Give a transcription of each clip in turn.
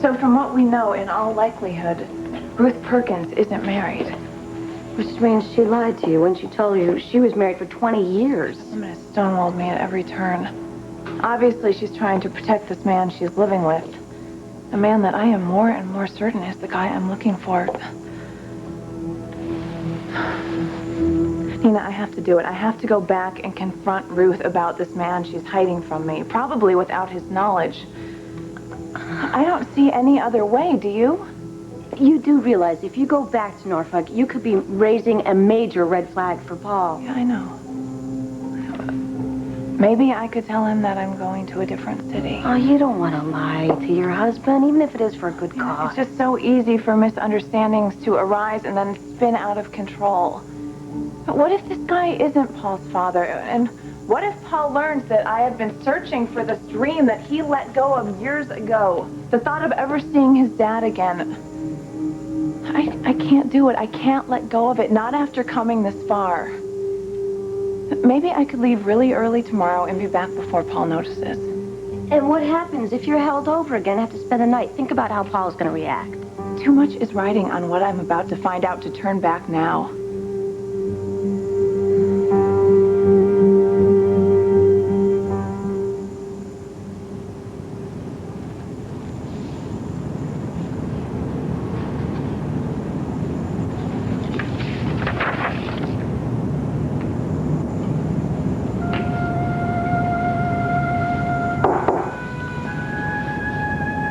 So from what we know, in all likelihood, Ruth Perkins isn't married. Which means she lied to you when she told you she was married for 20 years. The woman has stonewalled me at every turn. Obviously, she's trying to protect this man she's living with. A man that I am more and more certain is the guy I'm looking for. Nina, I have to do it. I have to go back and confront Ruth about this man she's hiding from me, probably without his knowledge. I don't see any other way, do you? You do realize if you go back to Norfolk, you could be raising a major red flag for Paul. Yeah, I know. Maybe I could tell him that I'm going to a different city. Oh, you don't want to lie to your husband, even if it is for a good cause. It's just so easy for misunderstandings to arise and then spin out of control. But what if this guy isn't Paul's father? And what if Paul learns that I have been searching for this dream that he let go of years ago? The thought of ever seeing his dad again. I can't do it. I can't let go of it. Not after coming this far. Maybe I could leave really early tomorrow and be back before Paul notices. And what happens if you're held over again, have to spend the night? Think about how Paul's going to react. Too much is riding on what I'm about to find out to turn back now.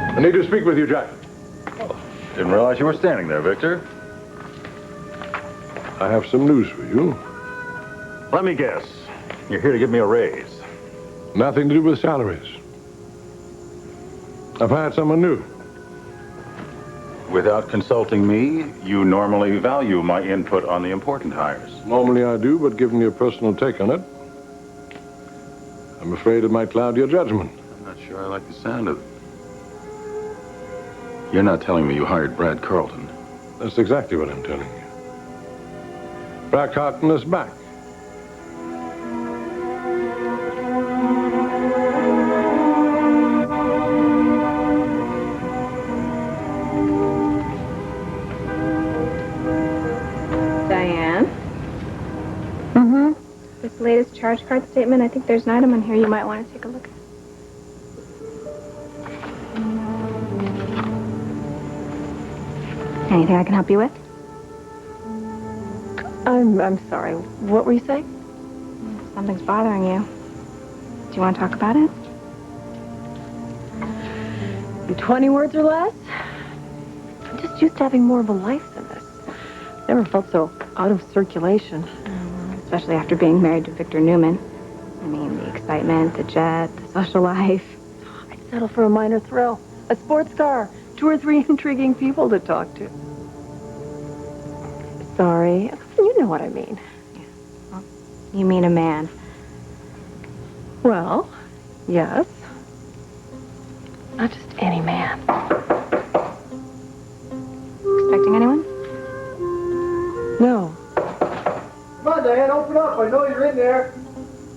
I need to speak with you, Jack. Oh, didn't realize you were standing there, Victor. I have some news for you. Let me guess. You're here to give me a raise. Nothing to do with salaries. I've hired someone new. Without consulting me, you normally value my input on the important hires. Normally I do, but given your personal take on it, I'm afraid it might cloud your judgment. I'm not sure I like the sound of it. You're not telling me you hired Brad Carlton. That's exactly what I'm telling you. Brad Carlton is back. Diane? Mm-hmm. This latest charge card statement, I think there's an item on here you might want to take a look at. Anything I can help you with? I'm sorry. What were you saying? Something's bothering you. Do you want to talk about it? In 20 words or less? I'm just used to having more of a life than this. Never felt so out of circulation. Especially after being married to Victor Newman. I mean, the excitement, the jet, the social life. I'd settle for a minor thrill. A sports car. 2 or 3 intriguing people to talk to. Sorry. You know what I mean. Yeah. Well, you mean a man. Well, yes. Not just any man. Expecting anyone? No. Come on, Diane, open up. I know you're in there.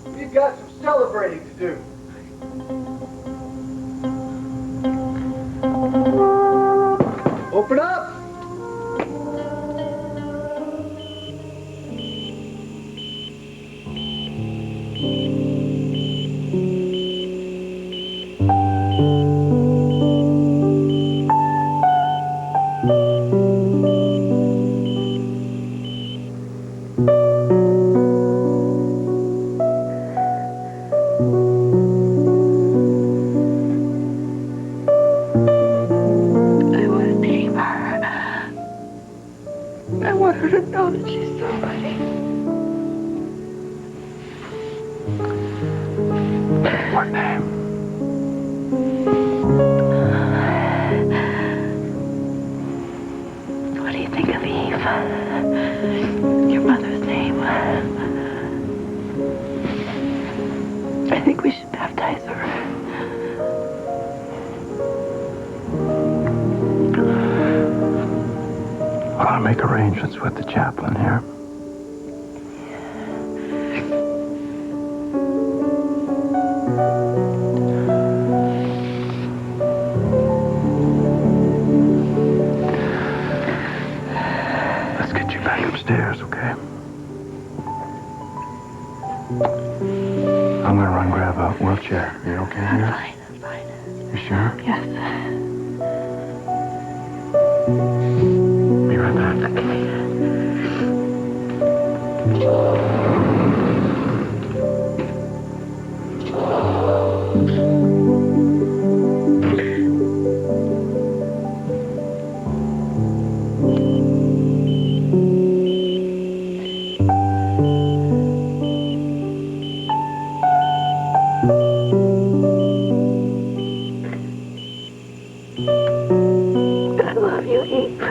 We've got some celebrating to do. Open up! I'll make arrangements with the chaplain here. off chair. You okay here? I'm fine. You sure? Yes. Be right back. I love you, Eve.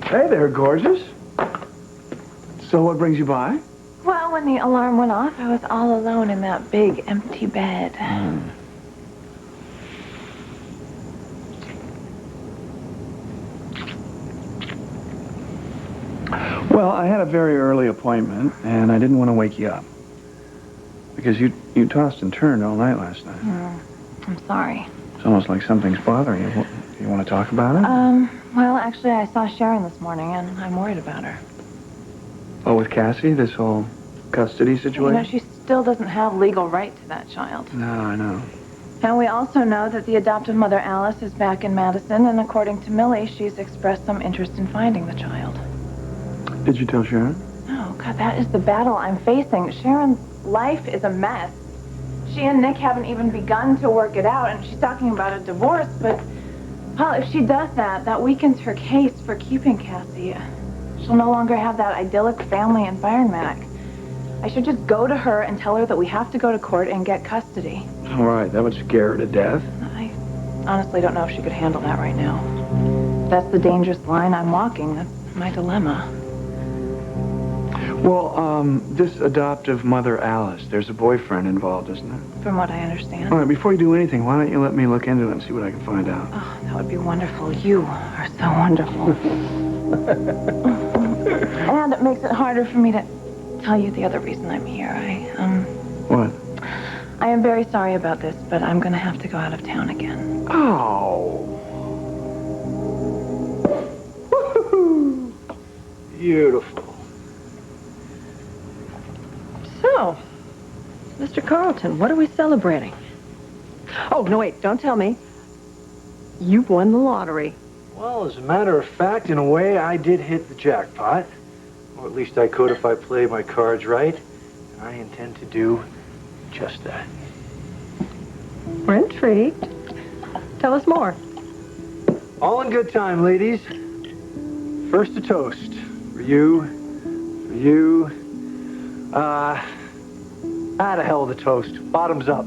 Hey there, gorgeous. So what brings you by? Well, when the alarm went off, I was all alone in that big, empty bed. Well, I had a very early appointment, and I didn't want to wake you up. Because you tossed and turned all night last night. I'm sorry. It's almost like something's bothering you. You want to talk about it? Well, actually, I saw Sharon this morning, and I'm worried about her. Oh, with Cassie, this whole custody You situation? know, she still doesn't have legal right to that child. No, I know. And we also know that the adoptive mother, Alice, is back in Madison, and according to Millie, she's expressed some interest in finding the child. Did you tell Sharon? Oh, God, that is the battle I'm facing. Sharon's life is a mess. She and Nick haven't even begun to work it out, and she's talking about a divorce, but, well, if she does that, that weakens her case for keeping Cassie. She'll no longer have that idyllic family environment. I should just go to her and tell her that we have to go to court and get custody. All right, that would scare her to death. I honestly don't know if she could handle that right now. That's the dangerous line I'm walking. That's my dilemma. Well, this adoptive mother, Alice, there's a boyfriend involved, isn't there? From what I understand. All right, before you do anything, why don't you let me look into it and see what I can find out? Oh, that would be wonderful. You are so wonderful. And it makes it harder for me to tell you the other reason I'm here. What? I am very sorry about this, but I'm going to have to go out of town again. Oh. Woo-hoo. Beautiful. So, Mr. Carlton, what are we celebrating? Oh, no, wait, don't tell me. You won the lottery. Well, as a matter of fact, in a way, I did hit the jackpot. Or at least I could if I play my cards right. And I intend to do just that. We're intrigued. Tell us more. All in good time, ladies. First a toast. For you. For you. The hell of a toast. Bottoms up.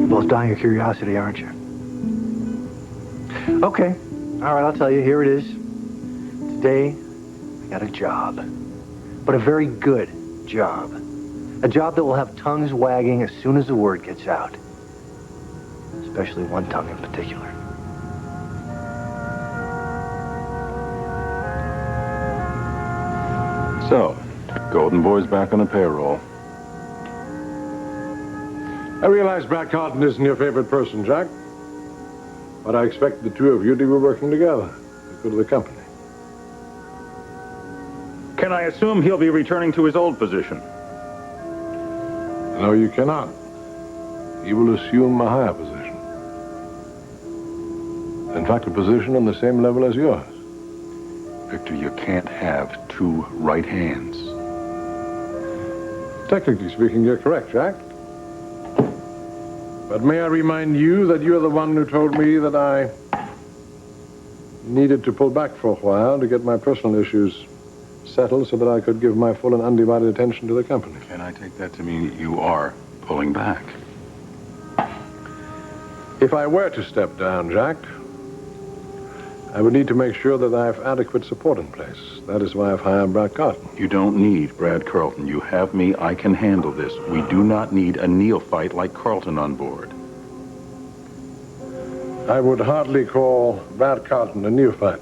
You're both dying of curiosity, aren't you? Okay. All right, I'll tell you. Here it is. Today, I got a job. But a very good job. A job that will have tongues wagging as soon as the word gets out. Especially one tongue in particular. So, Golden Boy's back on the payroll. I realize Brad Carlton isn't your favorite person, Jack. But I expect the two of you to be working together for the good of the company. Can I assume he'll be returning to his old position? No, you cannot. he will assume a higher position. In fact, a position on the same level as yours. Victor, you can't have two right hands. Technically speaking, you're correct, Jack. But may I remind you that you're the one who told me that I needed to pull back for a while to get my personal issues settled so that I could give my full and undivided attention to the company. Can I take that to mean that you are pulling back? If I were to step down, Jack, I would need to make sure that I have adequate support in place. That is why I've hired Brad Carlton. You don't need Brad Carlton. You have me. I can handle this. We do not need a neophyte like Carlton on board. I would hardly call Brad Carlton a neophyte.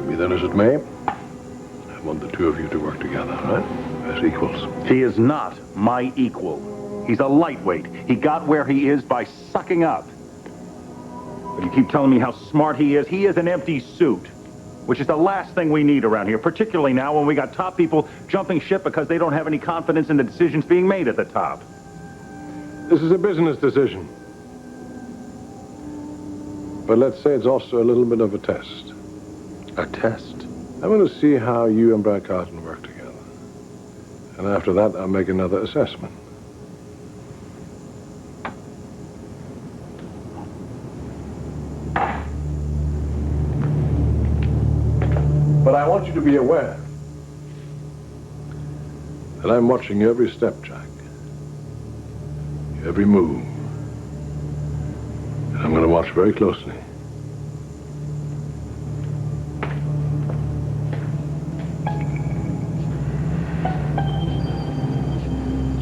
Be that as it may, I want the two of you to work together, right? As equals. He is not my equal. He's a lightweight. He got where he is by sucking up. But you keep telling me how smart he is. He is an empty suit, which is the last thing we need around here, particularly now when we got top people jumping ship because they don't have any confidence in the decisions being made at the top. This is a business decision. But let's say it's also a little bit of a test. A test? I want to see how you and Brad Carlton work together. And after that, I'll make another assessment. But I want you to be aware that I'm watching your every step, Jack. Your every move. And I'm going to watch very closely.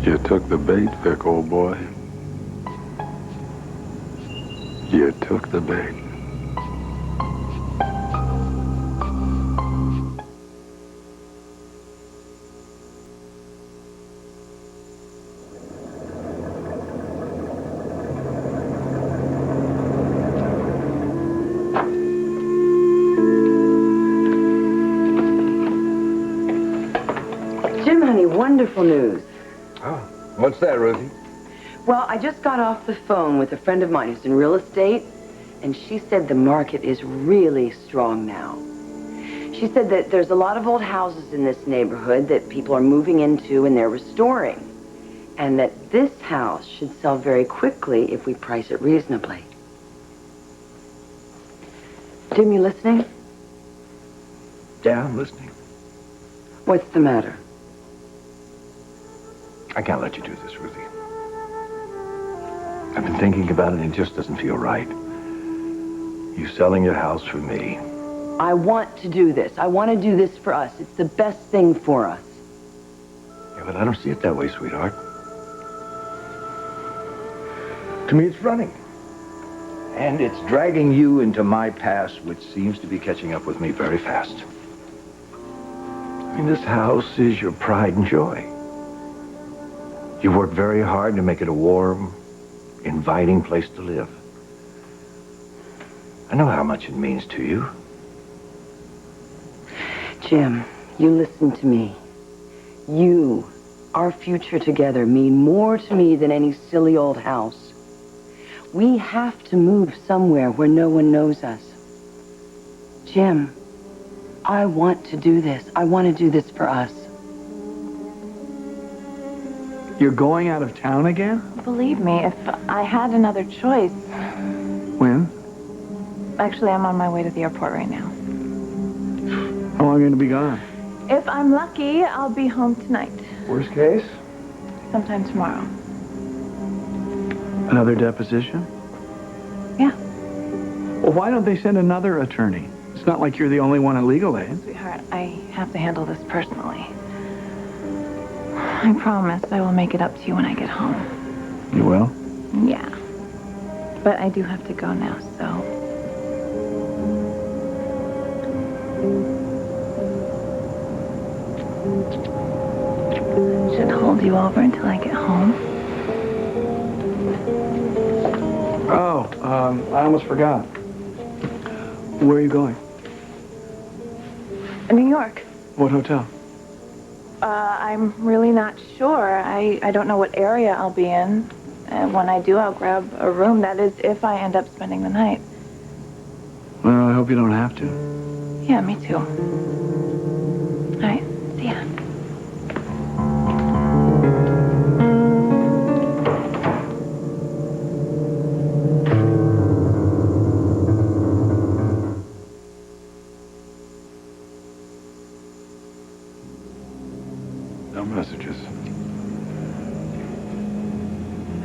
You took the bait, Vic, old boy. You took the bait. Jim, honey, wonderful news. Oh, what's that, Ruthie? Well, I just got off the phone with a friend of mine who's in real estate, and she said the market is really strong now. She said that there's a lot of old houses in this neighborhood that people are moving into and they're restoring, and that this house should sell very quickly if we price it reasonably. Jim, you listening? Yeah, I'm listening. What's the matter? I can't let you do this, Ruthie. I've been thinking about it and it just doesn't feel right. You selling your house for me. I want to do this. I want to do this for us. It's the best thing for us. Yeah, but I don't see it that way, sweetheart. To me, it's running. And it's dragging you into my past, which seems to be catching up with me very fast. I mean, this house is your pride and joy. You've worked very hard to make it a warm, inviting place to live. I know how much it means to you. Jim, you listen to me. You, our future together, mean more to me than any silly old house. We have to move somewhere where no one knows us. Jim, I want to do this. I want to do this for us. You're going out of town again? Believe me, if I had another choice... When? Actually, I'm on my way to the airport right now. How long are you going to be gone? If I'm lucky, I'll be home tonight. Worst case? Sometime tomorrow. Another deposition? Yeah. Well, why don't they send another attorney? It's not like you're the only one at Legal Aid. Sweetheart, I have to handle this personally. I promise I will make it up to you when I get home. You will? Yeah. But I do have to go now, so... Should hold you over until I get home. Oh, I almost forgot. Where are you going? New York. What hotel? I'm really not sure. I don't know what area I'll be in. And when I do, I'll grab a room. That is, if I end up spending the night. Well, I hope you don't have to. Yeah, me too. All right, see ya. No messages.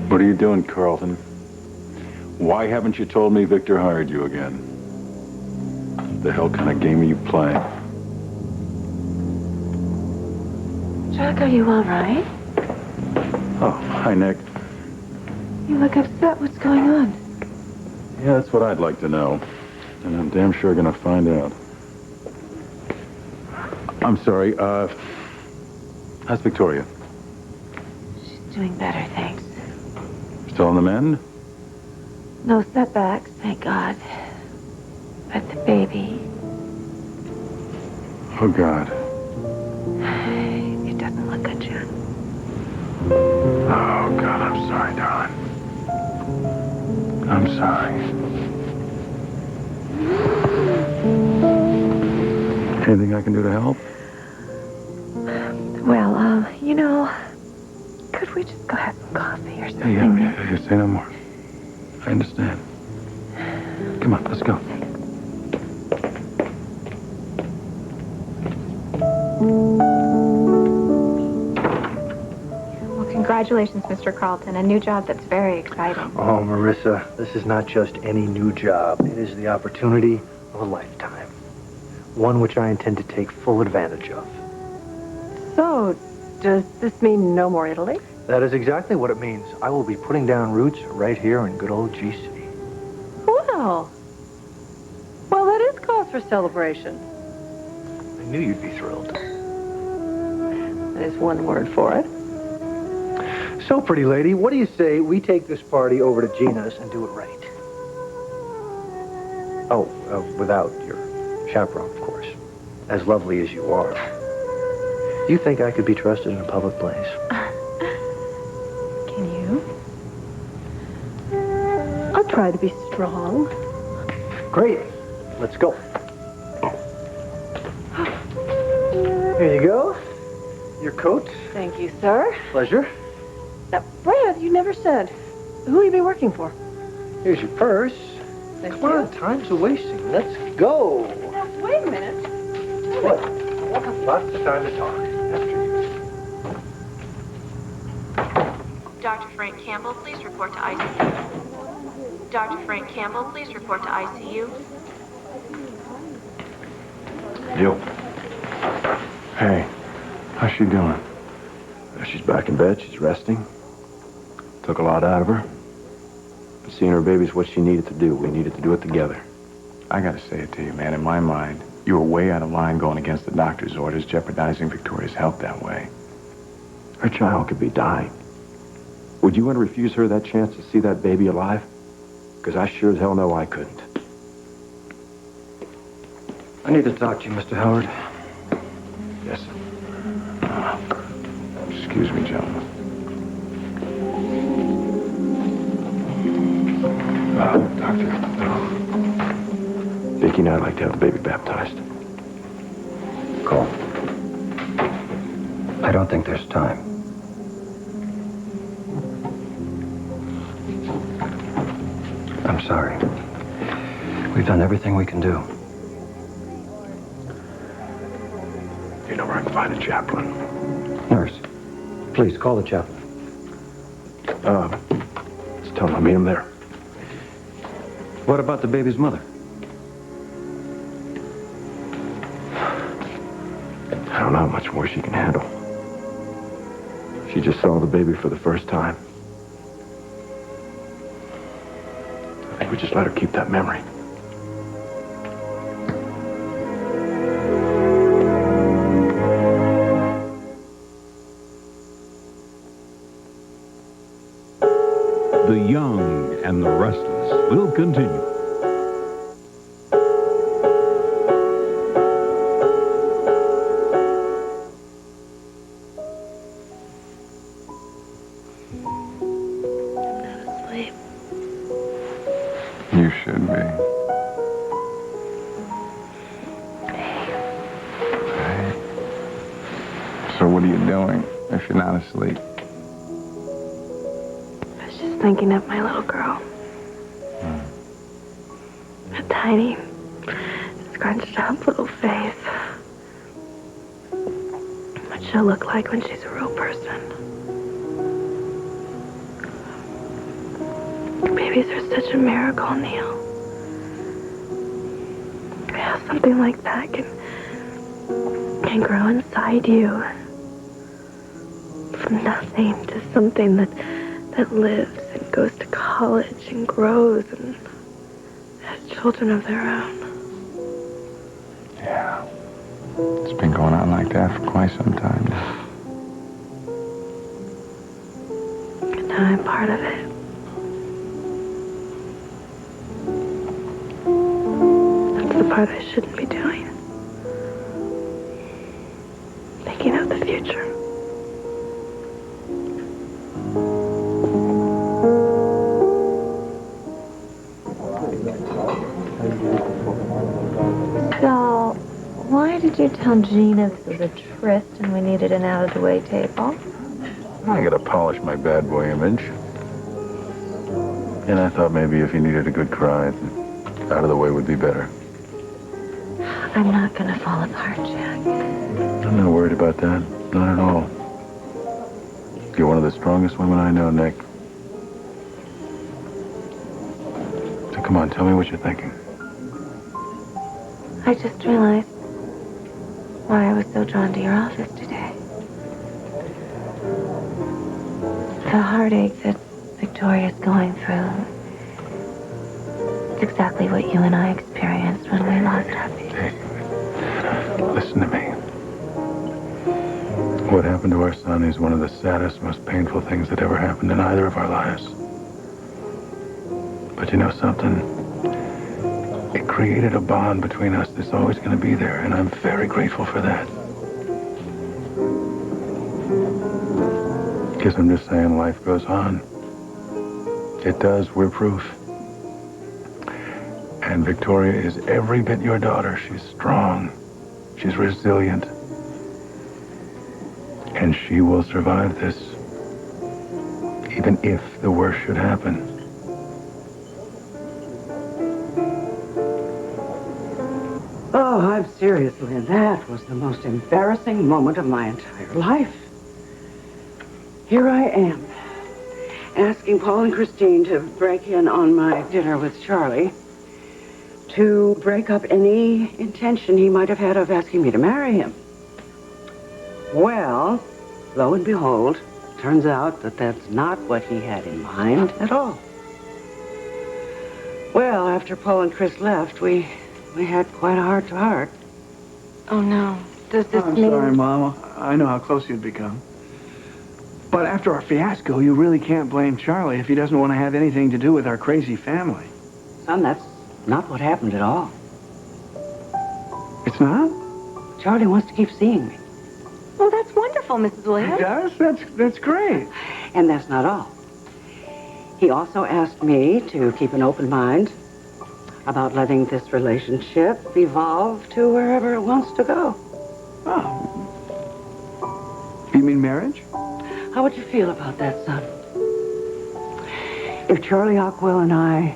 What are you doing, Carlton? Why haven't you told me Victor hired you again? What the hell kind of game are you playing? Jack, are you all right? Oh, hi, Nick. You look upset. What's going on? Yeah, that's what I'd like to know. And I'm damn sure gonna find out. I'm sorry, how's Victoria? She's doing better, thanks. Still on the mend? No setbacks, thank God. But the baby, Oh, God. it doesn't look good, Jack. Oh, God, I'm sorry, darling. I'm sorry. Anything I can do to help? Well, could we just go have some coffee or something? Yeah, say no more. I understand. Come on, let's go. Well, congratulations, Mr. Carlton. A new job that's very exciting. Oh, Marissa, this is not just any new job. It is the opportunity of a lifetime. One which I intend to take full advantage of. So, does this mean no more Italy? That is exactly what it means. I will be putting down roots right here in good old G City. Well, that is cause for celebration. I knew you'd be thrilled. There's one word for it. So, pretty lady, what do you say we take this party over to Gina's and do it right? Oh, without your chaperone, of course. As lovely as you are. Do you think I could be trusted in a public place? Can you? I'll try to be strong. Great. Let's go. Here you go. Your coat. Thank you, sir. Pleasure. Now, Brad, you never said. Who will you be working for? Here's your purse. Thank Come you. on, time's a-wasting. Let's go. Now, wait a minute. What? We'll have lots of time to talk. After you. Dr. Frank Campbell, please report to ICU. Dr. Frank Campbell, please report to ICU. You. Hey, how's she doing? She's back in bed. She's resting. Took a lot out of her. But seeing her baby's what she needed to do. We needed to do it together. I gotta say it to you, man. In my mind, you were way out of line going against the doctor's orders, jeopardizing Victoria's health that way. Her child could be dying. Would you want to refuse her that chance to see that baby alive? Because I sure as hell know I couldn't. I need to talk to you, Mr. Howard. Yes. Excuse me, gentlemen. Doctor. Vicki and I'd like to have the baby baptized. Cole. I don't think there's time. I'm sorry. We've done everything we can do. You know where I can find a chaplain? Nurse, please call the chaplain. Just tell him I'll meet him there. What about the baby's mother? I don't know how much more she can handle. She just saw the baby for the first time. I think we just let her keep that memory. The Young and the Restless will continue. should be. Hey. So what are you doing if you're not asleep? I was just thinking of my little girl. A tiny, scrunched up little face. What she'll look like when she's a real person. Babies are such a miracle, Neil. Yeah, something like that can grow inside you. From nothing to something that lives and goes to college and grows and has children of their own. Yeah. It's been going on like that for quite some time now. And now I'm part of it. That's the part I shouldn't be doing. Thinking of the future. So, why did you tell Gina this was a tryst and we needed an out-of-the-way table? I gotta polish my bad boy image. And I thought maybe if you needed a good cry, out of the way would be better. I'm not gonna fall apart, Jack. I'm not worried about that. Not at all. You're one of the strongest women I know, Nick. So come on, tell me what you're thinking. I just realized why I was so drawn to your office today. The heartache that Victoria's going through. It's exactly what you and I experienced when we lost our baby. Listen to me. What happened to our son is one of the saddest, most painful things that ever happened in either of our lives. But you know something? It created a bond between us that's always going to be there, and I'm very grateful for that. Guess I'm just saying life goes on. It does, we're proof. And Victoria is every bit your daughter. She's strong. She's resilient. And she will survive this, even if the worst should happen. Oh, I'm serious, Lynn. That was the most embarrassing moment of my entire life. Here I am, asking Paul and Christine to break in on my dinner with Charlie, to break up any intention he might have had of asking me to marry him. Well, lo and behold, turns out that that's not what he had in mind at all. Well, after Paul and Chris left, we had quite a heart-to-heart. Oh, no. Does this I'm mean... sorry, Mama. I know how close you'd become. But after our fiasco, you really can't blame Charlie if he doesn't want to have anything to do with our crazy family. Son, that's not what happened at all. It's not? Charlie wants to keep seeing me. Oh, that's wonderful, Mrs. Williams. He does? That's great. And that's not all. He also asked me to keep an open mind about letting this relationship evolve to wherever it wants to go. Oh. You mean marriage? How would you feel about that, son? If Charlie Ockwell and I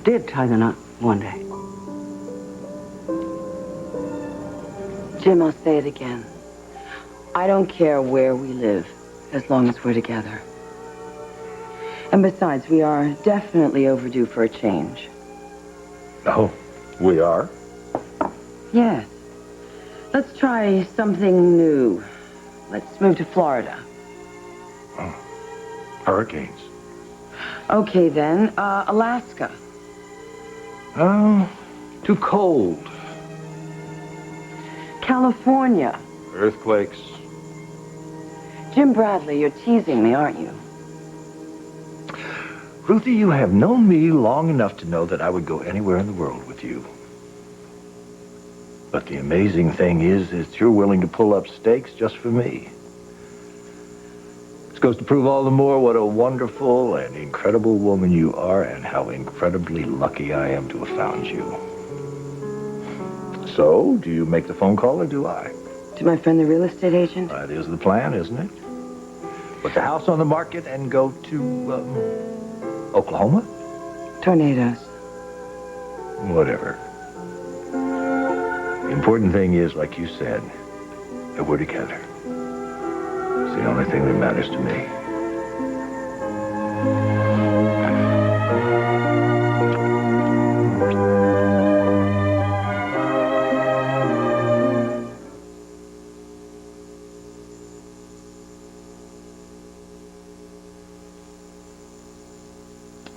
did tie the knot one day. Jim, I'll say it again. I don't care where we live, as long as we're together. And besides, we are definitely overdue for a change. Oh, we are? Yes. Let's try something new. Let's move to Florida. Oh. Hurricanes. Okay, then. Alaska. Oh, too cold. California. Earthquakes. Jim Bradley, you're teasing me, aren't you? Ruthie, you have known me long enough to know that I would go anywhere in the world with you. But the amazing thing is that you're willing to pull up stakes just for me. This goes to prove all the more what a wonderful and incredible woman you are and how incredibly lucky I am to have found you. So, do you make the phone call or do I? To my friend, the real estate agent? That is the plan, isn't it? Put the house on the market and go to, Oklahoma? Tornadoes. Whatever. The important thing is, like you said, that we're together. It's the only thing that matters to me.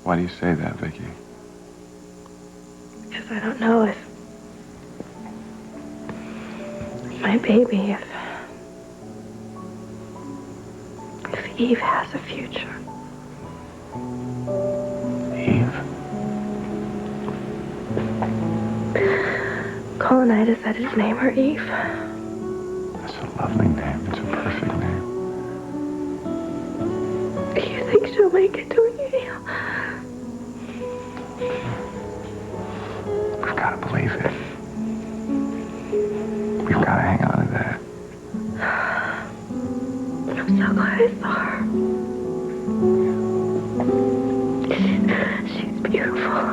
Why do you say that, Vicky? Because I don't know if my baby, if Eve has a future. Eve? Colin and I decided to name her Eve. That's a lovely name. It's a perfect name. Do you think she'll make it, don't you, Neil? I've got to believe it. We've got to hang on to that. I'm so glad I saw her. She's beautiful.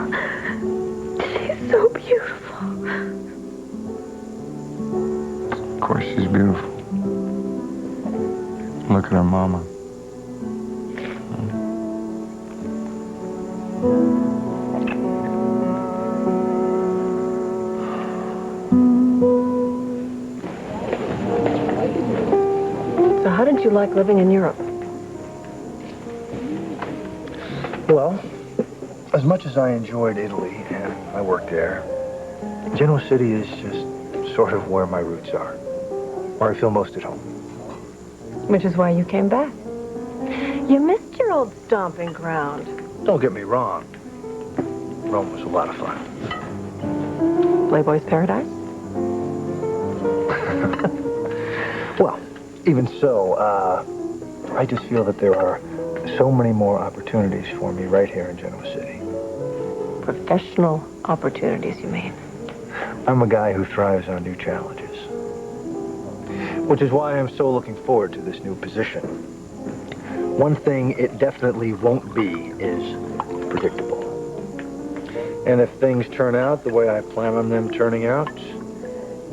She's so beautiful. Of course she's beautiful. Look at her mama. So how did you like living in Europe? Well, as much as I enjoyed Italy, and I worked there, Genoa City is just sort of where my roots are, where I feel most at home. Which is why you came back. You missed your old stomping ground. Don't get me wrong. Rome was a lot of fun. Playboy's Paradise? Well, even so, I just feel that there are so many more opportunities for me right here in Genoa City. Professional opportunities, you mean? I'm a guy who thrives on new challenges. Which is why I'm so looking forward to this new position. One thing it definitely won't be is predictable. And if things turn out the way I plan on them turning out,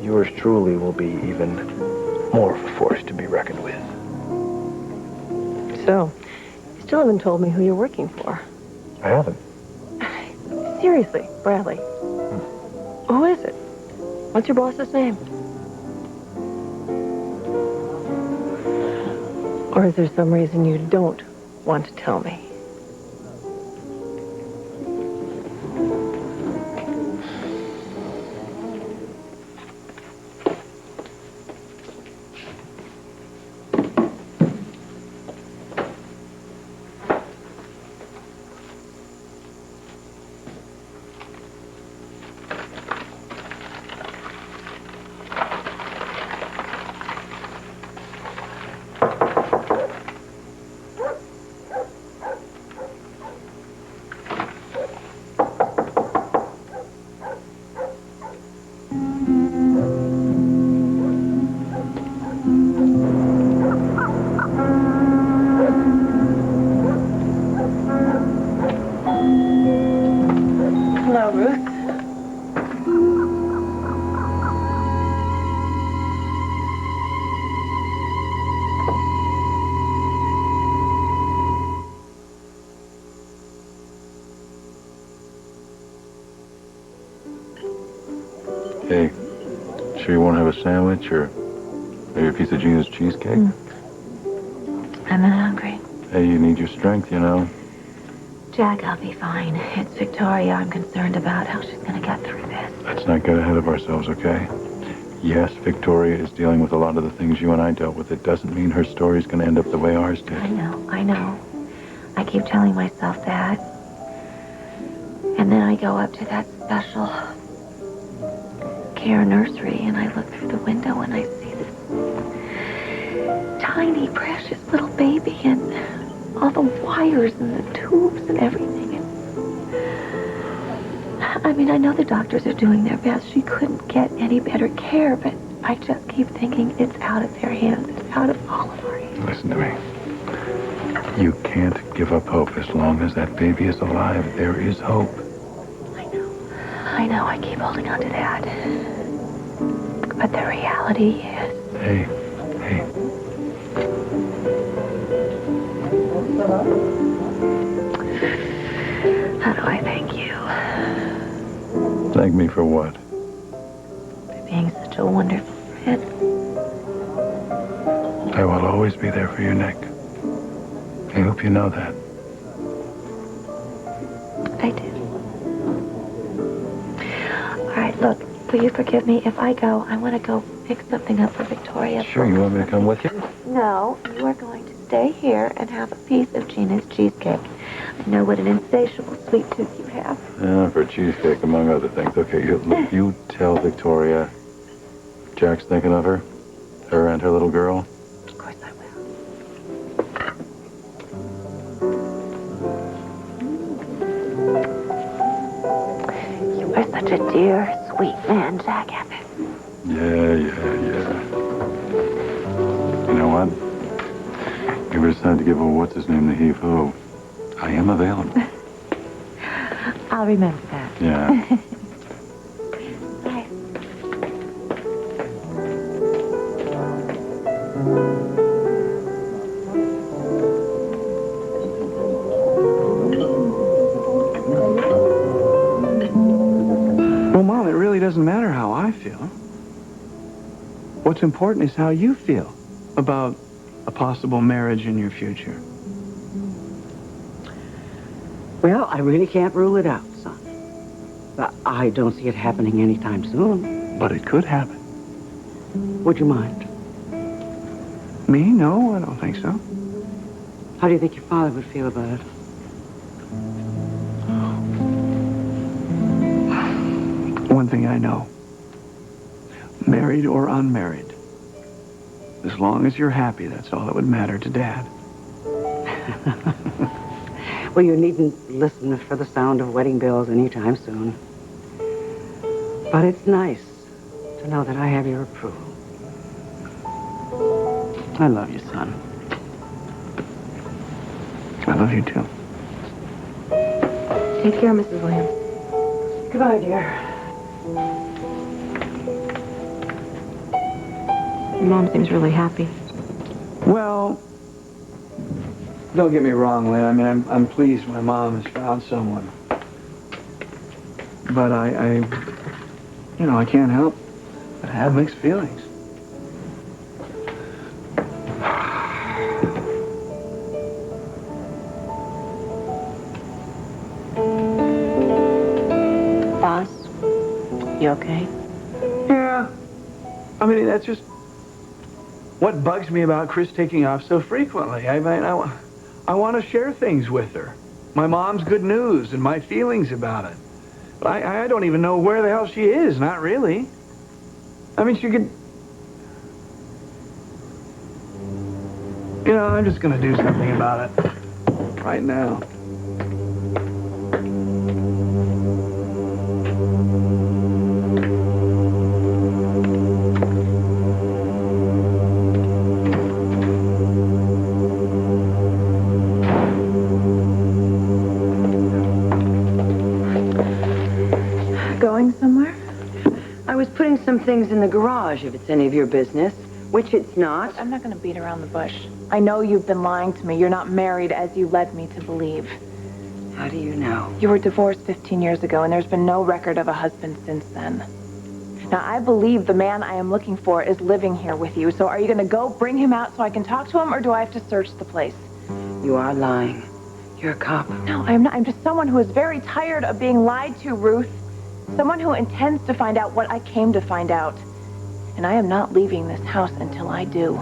yours truly will be even more of a force to be reckoned with. So, you still haven't told me who you're working for. I haven't. Seriously, Bradley. Who is it? What's your boss's name? Or is there some reason you don't want to tell me? Hello, Ruth. Hey, sure you won't have a sandwich or maybe a piece of Gina's cheesecake? I'm not hungry. Hey, you need your strength, you know. Jack, I'll be fine. It's Victoria I'm concerned about, how she's gonna get through this. Let's not get ahead of ourselves, okay? Yes, Victoria is dealing with a lot of the things you and I dealt with. It doesn't mean her story's gonna end up the way ours did. I know. I keep telling myself that. And then I go up to that special care nursery and I look through the window and I see this tiny, precious little baby, and all the wires and the tubes and everything. I mean, I know the doctors are doing their best. She couldn't get any better care, but I just keep thinking it's out of their hands. It's out of all of our hands. Listen to me. You can't give up hope. As long as that baby is alive, there is hope. I know, I keep holding on to that. But the reality is... Hey. How do I thank you? Thank me for what? For being such a wonderful friend. I will always be there for you, Nick. I hope you know that. I do. All right, look, will you forgive me if I go? I want to go pick something up for Victoria. Sure, you want me to come with you? No, you are going to stay here and have a piece of Gina's cheesecake. I know what an insatiable sweet tooth you have. Yeah, for cheesecake, among other things. Okay, you tell Victoria Jack's thinking of her. Her and her little girl. Of course I will. You are such a dear, sweet man, Jack Abbott. Yeah. You know what? If we decide to give a what's-his-name the heave-ho, I am available. I'll remember that. Yeah. Bye. Well, Mom, it really doesn't matter how I feel. What's important is how you feel about a possible marriage in your future. Well, I really can't rule it out, son. But I don't see it happening anytime soon. But it could happen. Would you mind? Me? No, I don't think so. How do you think your father would feel about it? One thing I know. Married or unmarried. As long as you're happy, that's all that would matter to Dad. Well, you needn't listen for the sound of wedding bells anytime soon. But it's nice to know that I have your approval. I love you, son. I love you, too. Take care, Mrs. Williams. Goodbye, dear. Mom seems really happy. Well, don't get me wrong, Lynn. I mean, I'm pleased my mom has found someone. But I can't help but have mixed feelings. Boss, you okay? Yeah. I mean, that's just what bugs me about Chris taking off so frequently. I mean, I want to share things with her. My mom's good news and my feelings about it. But I don't even know where the hell she is, not really. I mean, she could... You know, I'm just going to do something about it right now. Going somewhere? I was putting some things in the garage, if it's any of your business, which it's not. I'm not going to beat around the bush. I know you've been lying to me. You're not married as you led me to believe. How do you know? You were divorced 15 years ago, and there's been no record of a husband since then. Now, I believe the man I am looking for is living here with you. So are you going to go bring him out so I can talk to him, or do I have to search the place? You are lying. You're a cop. No, I'm not. I'm just someone who is very tired of being lied to, Ruth. Someone who intends to find out what I came to find out. And I am not leaving this house until I do.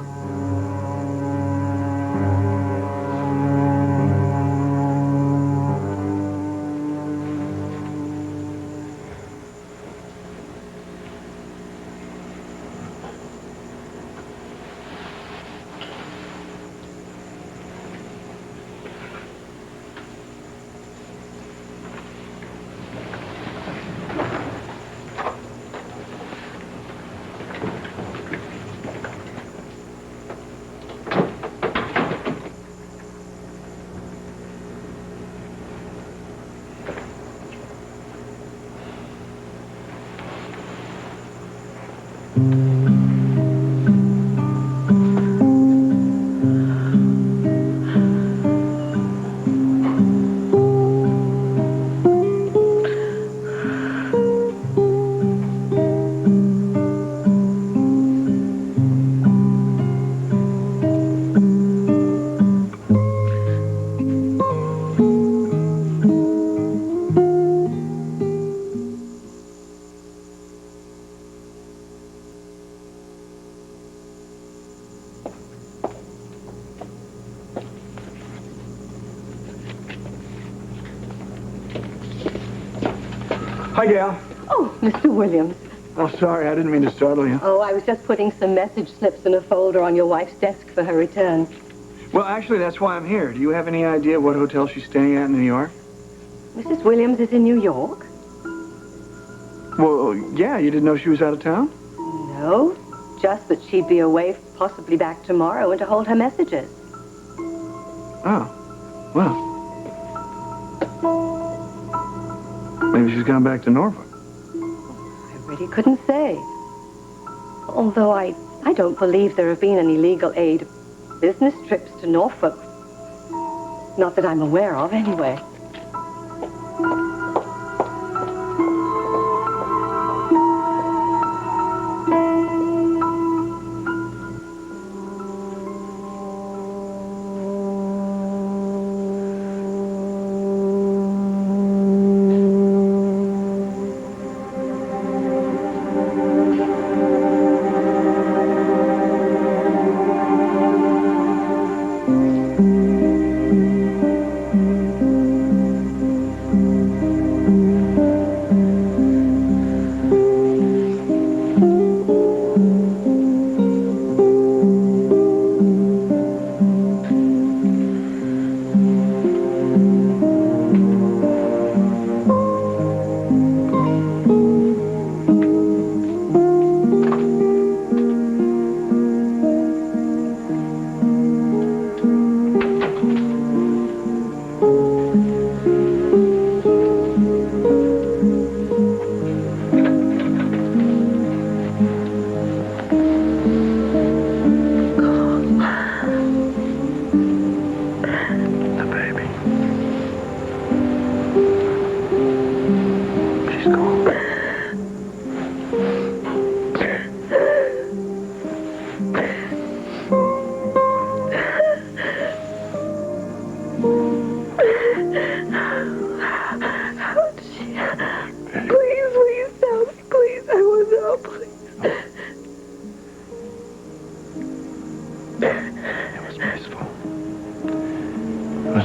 Hi, Gail. Oh, Mr. Williams. Oh, sorry, I didn't mean to startle you. Oh, I was just putting some message slips in a folder on your wife's desk for her return. Well, actually, that's why I'm here. Do you have any idea what hotel she's staying at in New York? Mrs. Williams is in New York? Well, yeah, you didn't know she was out of town? No, just that she'd be away, possibly back tomorrow, and to hold her messages. Oh, well. Maybe she's gone back to Norfolk. I really couldn't say. Although I don't believe there have been any legal aid business trips to Norfolk. Not that I'm aware of, anyway.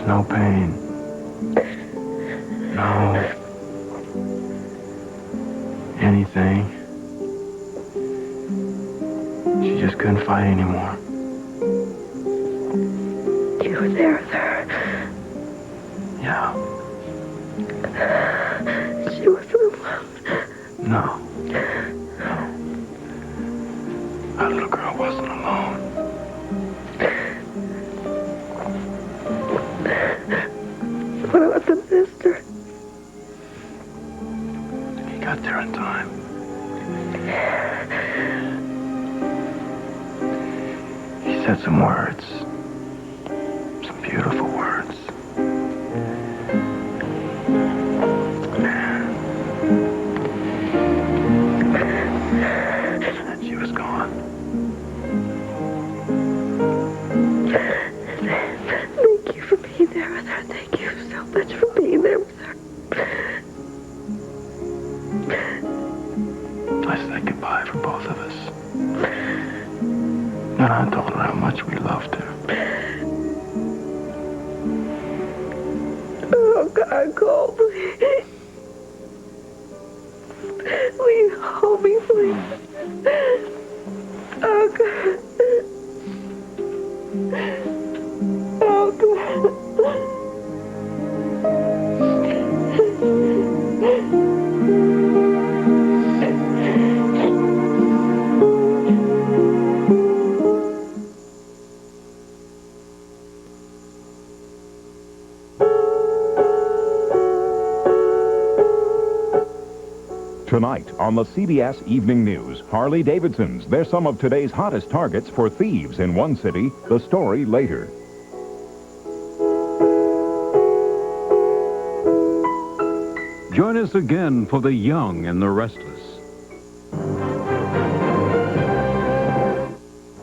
No pain. No. Anything. She just couldn't fight anymore. You were there with her. Yeah. She wasn't alone. No. No. That little girl wasn't alone. What about the minister? He got there in time. He said some words. Some beautiful words. And she was gone. Thank you for being there with her. Thank you so much for being there with her. I said goodbye for both of us. And I told her how much we loved her. Oh, God, Cole, please. Please hold me, please. Oh, God. Oh, God. Tonight on the CBS Evening News, Harley-Davidsons. They're some of today's hottest targets for thieves in one city. The story later. Join us again for The Young and the Restless.